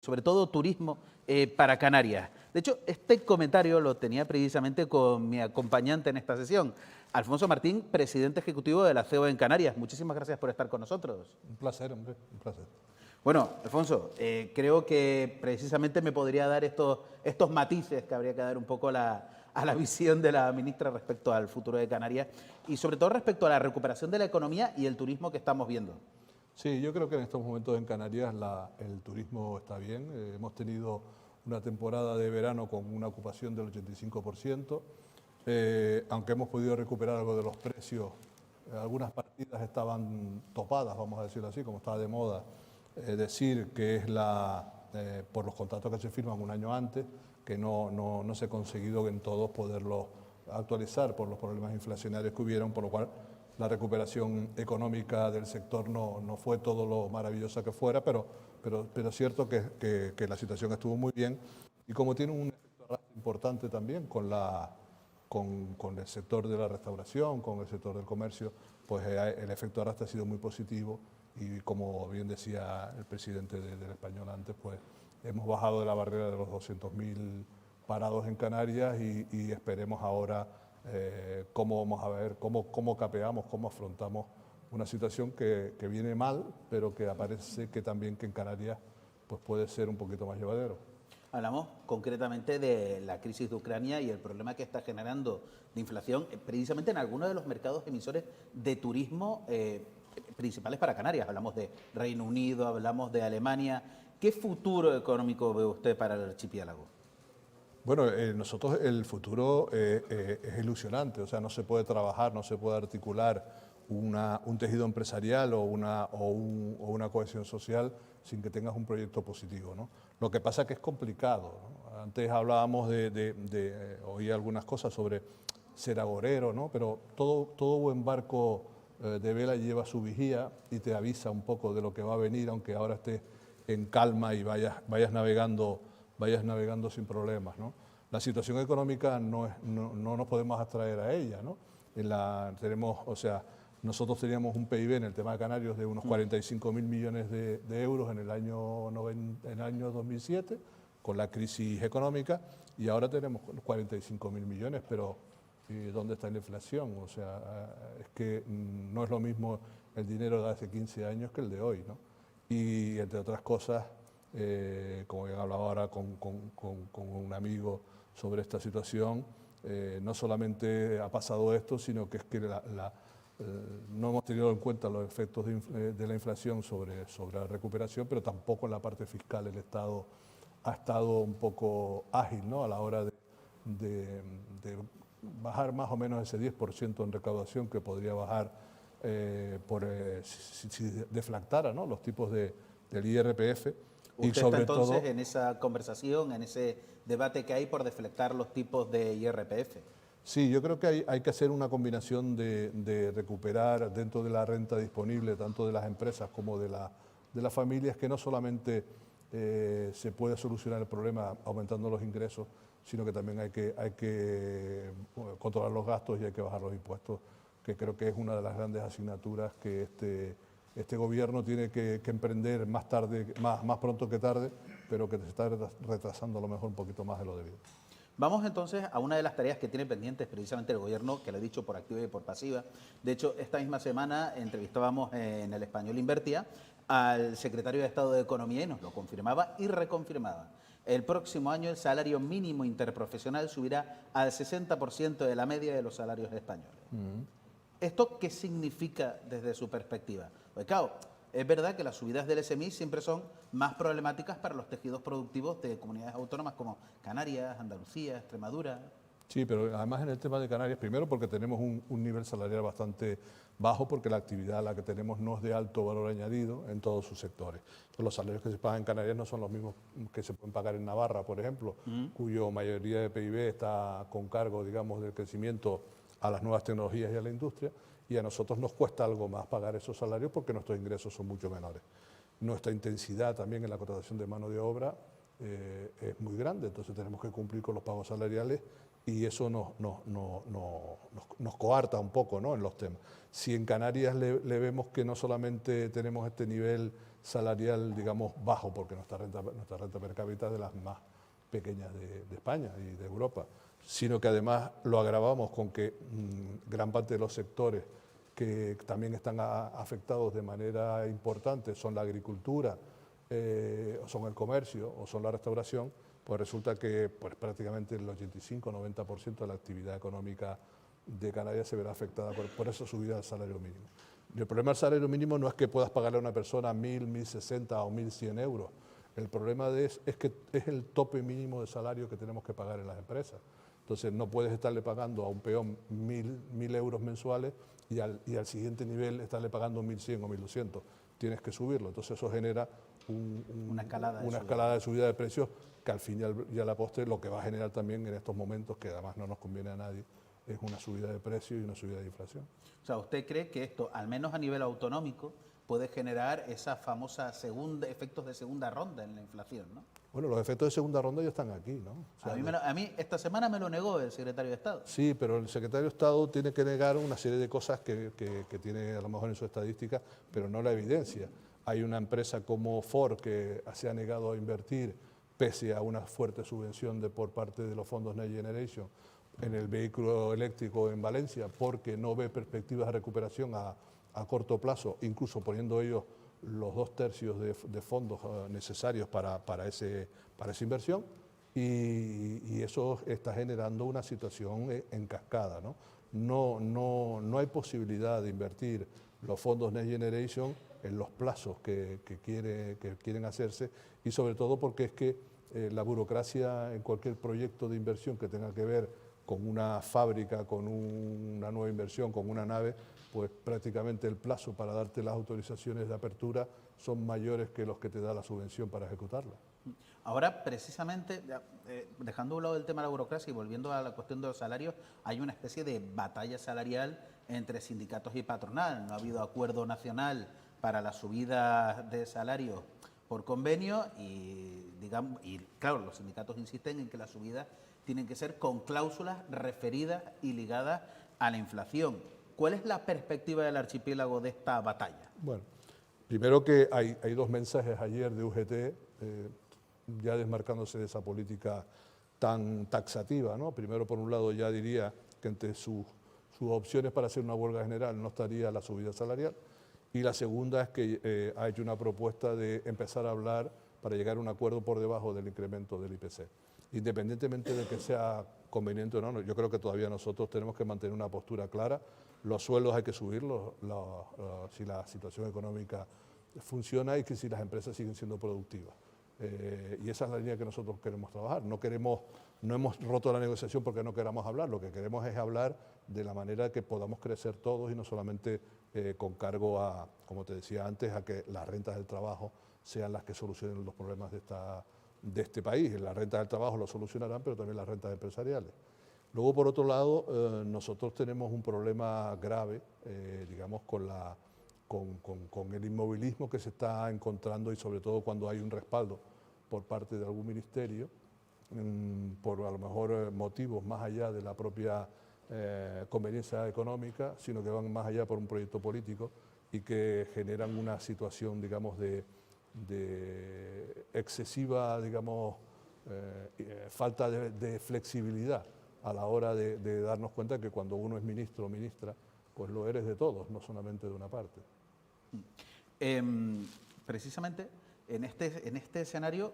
sobre todo turismo para Canarias. De hecho, este comentario lo tenía precisamente con mi acompañante en esta sesión, Alfonso Martín, presidente ejecutivo de la CEO en Canarias. Muchísimas gracias por estar con nosotros. Un placer, hombre, un placer. Bueno, Alfonso, creo que precisamente me podría dar estos matices que habría que dar un poco a la visión de la ministra respecto al futuro de Canarias y sobre todo respecto a la recuperación de la economía y el turismo que estamos viendo. Sí, yo creo que en estos momentos en Canarias el turismo está bien. Hemos tenido una temporada de verano con una ocupación del 85%. Aunque hemos podido recuperar algo de los precios, algunas partidas estaban topadas, vamos a decirlo así, como estaba de moda decir que es por los contratos que se firman un año antes, que no se ha conseguido en todos poderlos actualizar por los problemas inflacionarios que hubieron, por lo cual la recuperación económica del sector no fue todo lo maravillosa que fuera, pero es cierto que la situación estuvo muy bien y como tiene un efecto arrastre importante también con el sector de la restauración, con el sector del comercio, pues el efecto arrastre ha sido muy positivo y como bien decía el presidente del Español antes, pues hemos bajado de la barrera de los 200.000 parados en Canarias y esperemos ahora cómo vamos a ver, cómo capeamos, cómo afrontamos una situación que viene mal, pero que aparece que también que en Canarias pues puede ser un poquito más llevadero. Hablamos concretamente de la crisis de Ucrania y el problema que está generando de inflación precisamente en algunos de los mercados emisores de turismo principales para Canarias. Hablamos de Reino Unido, hablamos de Alemania. ¿Qué futuro económico ve usted para el archipiélago? Bueno, nosotros el futuro es ilusionante, o sea, no se puede trabajar, no se puede articular un tejido empresarial o una cohesión social sin que tengas un proyecto positivo, ¿no? Lo que pasa es que es complicado, ¿no? Antes hablábamos oí algunas cosas sobre ser agorero, ¿no? Pero todo buen barco de vela lleva su vigía y te avisa un poco de lo que va a venir, aunque ahora estés en calma y vayas navegando sin problemas, ¿no? La situación económica no nos podemos abstraer a ella, ¿no? Nosotros teníamos un PIB en el tema de Canarios de unos 45.000 millones de euros en el año 2007, con la crisis económica, y ahora tenemos 45.000 millones, pero ¿dónde está la inflación? O sea, es que no es lo mismo el dinero de hace 15 años que el de hoy, ¿no? Y entre otras cosas, como he hablado ahora con un amigo sobre esta situación, no solamente ha pasado esto, sino que es que no hemos tenido en cuenta los efectos de la inflación sobre la recuperación, pero tampoco en la parte fiscal el Estado ha estado un poco ágil, ¿no? A la hora de bajar más o menos ese 10% en recaudación que podría bajar si deflactara, ¿no? Los tipos del IRPF. ¿Usted Y está sobre entonces todo, en esa conversación, en ese debate que hay por deflectar los tipos de IRPF? sí, yo creo que hay que hacer una combinación de recuperar dentro de la renta disponible, tanto de las empresas como de las familias, que no solamente se puede solucionar el problema aumentando los ingresos, sino que también hay que controlar los gastos y hay que bajar los impuestos, que creo que es una de las grandes asignaturas que este gobierno tiene que emprender más pronto que tarde, pero que se está retrasando a lo mejor un poquito más de lo debido. Vamos entonces a una de las tareas que tiene pendientes precisamente el gobierno, que lo he dicho por activa y por pasiva. De hecho, esta misma semana entrevistábamos en El Español Invertia al secretario de Estado de Economía y nos lo confirmaba y reconfirmaba. El próximo año el salario mínimo interprofesional subirá al 60% de la media de los salarios españoles. ¿Esto qué significa desde su perspectiva? Pues claro, es verdad que las subidas del SMI siempre son más problemáticas para los tejidos productivos de comunidades autónomas como Canarias, Andalucía, Extremadura. Sí, pero además en el tema de Canarias, primero porque tenemos un nivel salarial bastante bajo, porque la actividad a la que tenemos no es de alto valor añadido en todos sus sectores. Entonces, los salarios que se pagan en Canarias no son los mismos que se pueden pagar en Navarra, por ejemplo, cuya mayoría de PIB está con cargo, digamos, del crecimiento a las nuevas tecnologías y a la industria, y a nosotros nos cuesta algo más pagar esos salarios porque nuestros ingresos son mucho menores. Nuestra intensidad también en la contratación de mano de obra es muy grande, entonces tenemos que cumplir con los pagos salariales y eso nos coarta un poco, ¿no?, en los temas. Si en Canarias le vemos que no solamente tenemos este nivel salarial, digamos, bajo, porque nuestra renta per cápita es de las más pequeñas de España y de Europa, sino que además lo agravamos con que gran parte de los sectores que también están afectados de manera importante son la agricultura, o son el comercio, o son la restauración, pues resulta que pues, prácticamente el 85-90% de la actividad económica de Canarias se verá afectada por esa subida del salario mínimo. Y el problema del salario mínimo no es que puedas pagarle a una persona 1.000, 1.060 o 1.100 euros. El problema es que es el tope mínimo de salario que tenemos que pagar en las empresas. Entonces no puedes estarle pagando a un peón 1.000 euros mensuales y al siguiente nivel estarle pagando 1.100 o 1.200. Tienes que subirlo. Entonces eso genera una escalada de subida de precios que al fin y a la postre lo que va a generar también en estos momentos, que además no nos conviene a nadie, es una subida de precios y una subida de inflación. O sea, ¿usted cree que esto, al menos a nivel autonómico, puede generar esa famosa efectos de segunda ronda en la inflación, ¿no? Bueno, los efectos de segunda ronda ya están aquí, ¿no? O sea, a mí esta semana me lo negó el secretario de Estado. Sí, pero el secretario de Estado tiene que negar una serie de cosas que tiene a lo mejor en su estadística, pero no la evidencia. Hay una empresa como Ford que se ha negado a invertir pese a una fuerte subvención por parte de los fondos Next Generation en el vehículo eléctrico en Valencia, porque no ve perspectivas de recuperación a corto plazo, incluso poniendo ellos los 2/3 de fondos necesarios para esa inversión, y eso está generando una situación en cascada, ¿no? No hay posibilidad de invertir los fondos Next Generation en los plazos que quieren hacerse, y sobre todo porque es que la burocracia en cualquier proyecto de inversión que tenga que ver con una fábrica, con una nueva inversión, con una nave, pues prácticamente el plazo para darte las autorizaciones de apertura son mayores que los que te da la subvención para ejecutarla. Ahora, precisamente, dejando a un lado el tema de la burocracia y volviendo a la cuestión de los salarios, hay una especie de batalla salarial entre sindicatos y patronal. No ha habido acuerdo nacional para la subida de salarios por convenio y claro, los sindicatos insisten en que las subidas tienen que ser con cláusulas referidas y ligadas a la inflación. ¿Cuál es la perspectiva del archipiélago de esta batalla? Bueno, primero que hay dos mensajes ayer de UGT, ya desmarcándose de esa política tan taxativa, ¿no? Primero, por un lado, ya diría que entre sus opciones para hacer una huelga general no estaría la subida salarial, y la segunda es que ha hecho una propuesta de empezar a hablar para llegar a un acuerdo por debajo del incremento del IPC. Independientemente de que sea conveniente o no, yo creo que todavía nosotros tenemos que mantener una postura clara. Los sueldos hay que subirlos si la situación económica funciona y que si las empresas siguen siendo productivas. Y esa es la línea que nosotros queremos trabajar. No hemos roto la negociación porque no queramos hablar, lo que queremos es hablar de la manera que podamos crecer todos y no solamente con cargo a, como te decía antes, a que las rentas del trabajo sean las que solucionen los problemas de este país. Las rentas del trabajo lo solucionarán, pero también las rentas empresariales. Luego, por otro lado, nosotros tenemos un problema grave, digamos, con el inmovilismo que se está encontrando, y sobre todo cuando hay un respaldo por parte de algún ministerio, por a lo mejor motivos más allá de la propia conveniencia económica, sino que van más allá por un proyecto político y que generan una situación, digamos, de excesiva, digamos, falta de flexibilidad a la hora de darnos cuenta que cuando uno es ministro o ministra, pues lo eres de todos, no solamente de una parte. Precisamente en este escenario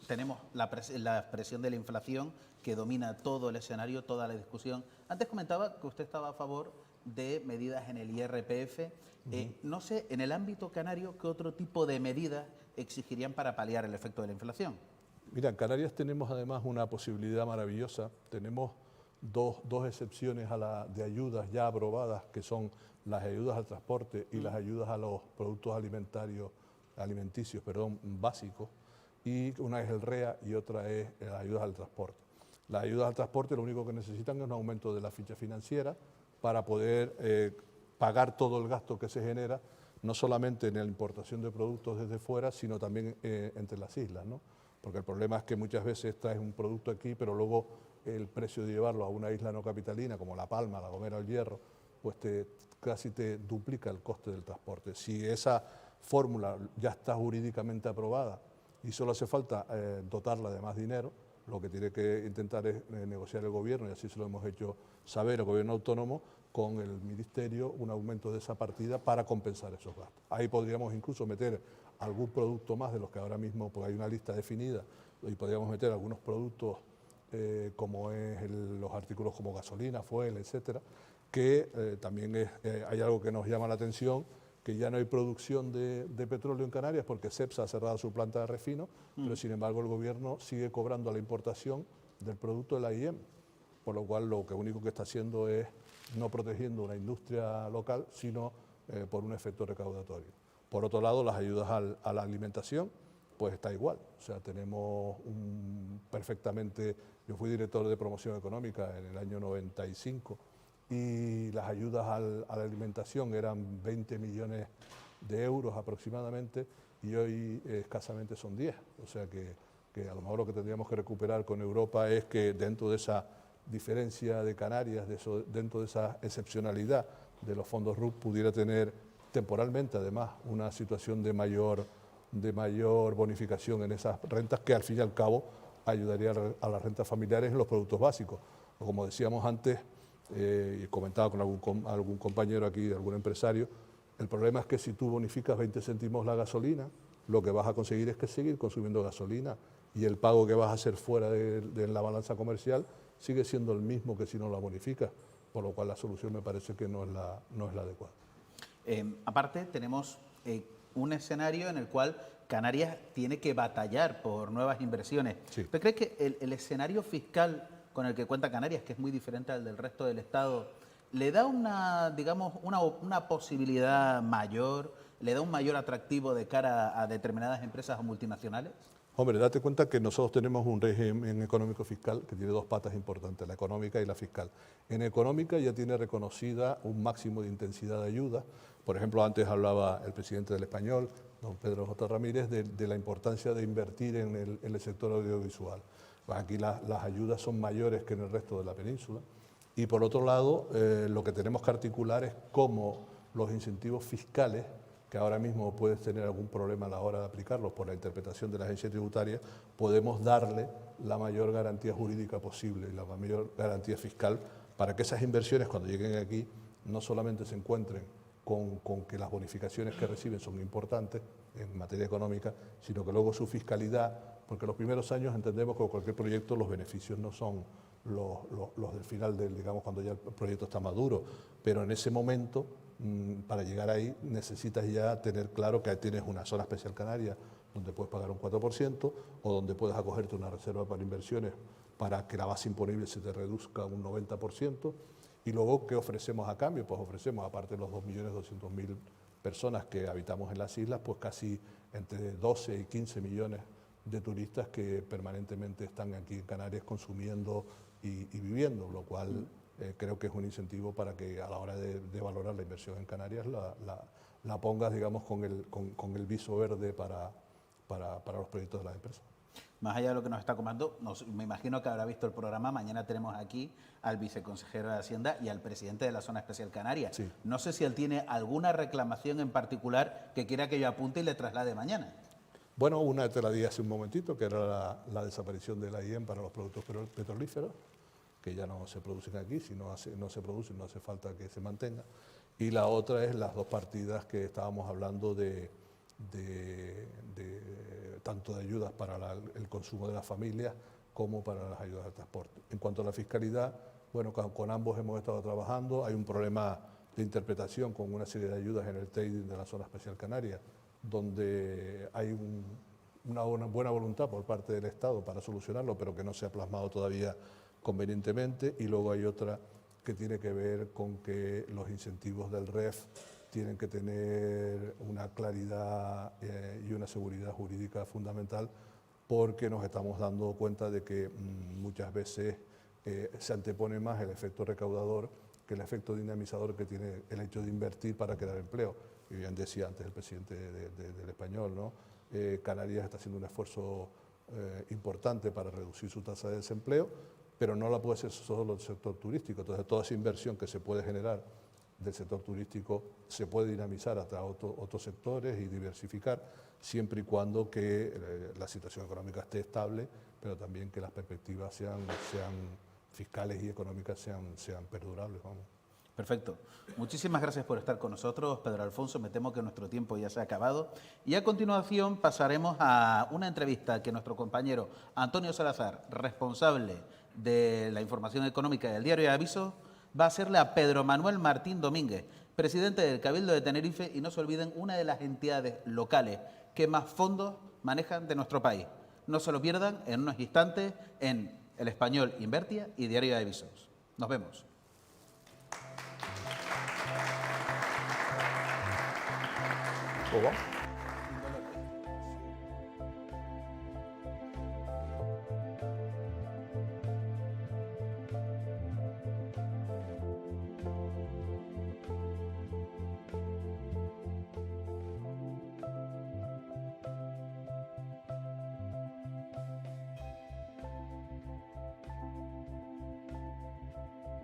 tenemos la presión de la inflación que domina todo el escenario, toda la discusión. Antes comentaba que usted estaba a favor de medidas en el IRPF. No sé, en el ámbito canario, ¿qué otro tipo de medidas exigirían para paliar el efecto de la inflación? Mira, en Canarias tenemos además una posibilidad maravillosa. Tenemos dos excepciones de ayudas ya aprobadas, que son las ayudas al transporte y las ayudas a los productos alimenticios básicos, y una es el REA y otra es las ayudas al transporte. Las ayudas al transporte lo único que necesitan es un aumento de la ficha financiera para poder pagar todo el gasto que se genera, no solamente en la importación de productos desde fuera, sino también entre las islas, ¿no? Porque el problema es que muchas veces traes un producto aquí, pero luego el precio de llevarlo a una isla no capitalina, como La Palma, La Gomera o El Hierro, pues casi te duplica el coste del transporte. Si esa fórmula ya está jurídicamente aprobada y solo hace falta dotarla de más dinero. Lo que tiene que intentar es negociar el gobierno, y así se lo hemos hecho saber al gobierno autónomo, con el Ministerio, un aumento de esa partida para compensar esos gastos. Ahí podríamos incluso meter algún producto más de los que ahora mismo, porque hay una lista definida, y podríamos meter algunos productos como es los artículos como gasolina, fuel, etcétera, que también hay algo que nos llama la atención, que ya no hay producción de petróleo en Canarias porque Cepsa ha cerrado su planta de refino, pero sin embargo el gobierno sigue cobrando la importación del producto de la IEM, por lo cual lo único que está haciendo es no protegiendo una industria local, sino por un efecto recaudatorio. Por otro lado, las ayudas a la alimentación, pues está igual. O sea, tenemos perfectamente... Yo fui director de promoción económica en el año 95 y las ayudas a la alimentación eran 20 millones de euros aproximadamente y hoy escasamente son 10. O sea que a lo mejor lo que tendríamos que recuperar con Europa es que dentro de esa diferencia de Canarias, dentro de esa excepcionalidad de los fondos RUP, pudiera tener temporalmente además una situación de mayor bonificación en esas rentas que al fin y al cabo ayudaría a las rentas familiares en los productos básicos. O como decíamos antes, y comentaba con algún compañero aquí, algún empresario, el problema es que si tú bonificas 20 céntimos la gasolina, lo que vas a conseguir es que seguir consumiendo gasolina y el pago que vas a hacer fuera de la balanza comercial sigue siendo el mismo que si no la bonificas, por lo cual la solución me parece que no es la adecuada. Aparte, tenemos un escenario en el cual Canarias tiene que batallar por nuevas inversiones. Sí. ¿Usted cree que el escenario fiscal con el que cuenta Canarias, que es muy diferente al del resto del Estado, le da una posibilidad mayor, le da un mayor atractivo de cara a determinadas empresas o multinacionales? Hombre, date cuenta que nosotros tenemos un régimen económico fiscal que tiene dos patas importantes, la económica y la fiscal. En económica ya tiene reconocida un máximo de intensidad de ayuda. Por ejemplo, antes hablaba el presidente del Español, don Pedro J. Ramírez, de la importancia de invertir en el sector audiovisual. Pues aquí las ayudas son mayores que en el resto de la península. Y por otro lado, lo que tenemos que articular es cómo los incentivos fiscales, que ahora mismo puedes tener algún problema a la hora de aplicarlos por la interpretación de la agencia tributaria, podemos darle la mayor garantía jurídica posible y la mayor garantía fiscal para que esas inversiones cuando lleguen aquí no solamente se encuentren con que las bonificaciones que reciben son importantes en materia económica, sino que luego su fiscalidad, porque los primeros años entendemos que con cualquier proyecto los beneficios no son los del final, digamos, cuando ya el proyecto está maduro, pero en ese momento, para llegar ahí, necesitas ya tener claro que tienes una zona especial canaria donde puedes pagar un 4% o donde puedes acogerte una reserva para inversiones para que la base imponible se te reduzca un 90%. Y luego, ¿qué ofrecemos a cambio? Pues ofrecemos, aparte de los 2.200.000 personas que habitamos en las islas, pues casi entre 12 y 15 millones de turistas que permanentemente están aquí en Canarias consumiendo y viviendo, lo cual creo que es un incentivo para que a la hora de valorar la inversión en Canarias la pongas, digamos, con el viso verde para los proyectos de las empresas. Más allá de lo que nos está comentando, me imagino que habrá visto el programa. Mañana tenemos aquí al viceconsejero de Hacienda y al presidente de la Zona Especial Canaria. Sí. No sé si él tiene alguna reclamación en particular que quiera que yo apunte y le traslade mañana. Bueno, una te la di hace un momentito, que era la desaparición de la IEM para los productos petrolíferos, que ya no se producen aquí, si no se producen no hace falta que se mantenga. Y la otra es las dos partidas que estábamos hablando tanto de ayudas para el consumo de las familias como para las ayudas de transporte. En cuanto a la fiscalidad, bueno, con ambos hemos estado trabajando. Hay un problema de interpretación con una serie de ayudas en el trading de la Zona Especial Canaria, donde hay una buena voluntad por parte del Estado para solucionarlo, pero que no se ha plasmado todavía convenientemente. Y luego hay otra que tiene que ver con que los incentivos del REF tienen que tener una claridad y una seguridad jurídica fundamental, porque nos estamos dando cuenta de que muchas veces se antepone más el efecto recaudador que el efecto dinamizador que tiene el hecho de invertir para crear empleo. Y bien decía antes el presidente del Español, ¿no? Canarias está haciendo un esfuerzo importante para reducir su tasa de desempleo, pero no la puede hacer solo el sector turístico. Entonces, toda esa inversión que se puede generar del sector turístico se puede dinamizar hasta otros sectores y diversificar, siempre y cuando que la situación económica esté estable, pero también que las perspectivas sean fiscales y económicas sean perdurables. Vamos. Perfecto. Muchísimas gracias por estar con nosotros, Pedro Alfonso. Me temo que nuestro tiempo ya se ha acabado. Y a continuación pasaremos a una entrevista que nuestro compañero Antonio Salazar, responsable de la información económica del diario de Avisos, va a hacerle a Pedro Manuel Martín Domínguez, presidente del Cabildo de Tenerife, y no se olviden, una de las entidades locales que más fondos manejan de nuestro país. No se lo pierdan en unos instantes en El Español Invertia y Diario de Avisos. Nos vemos. ¿Cómo?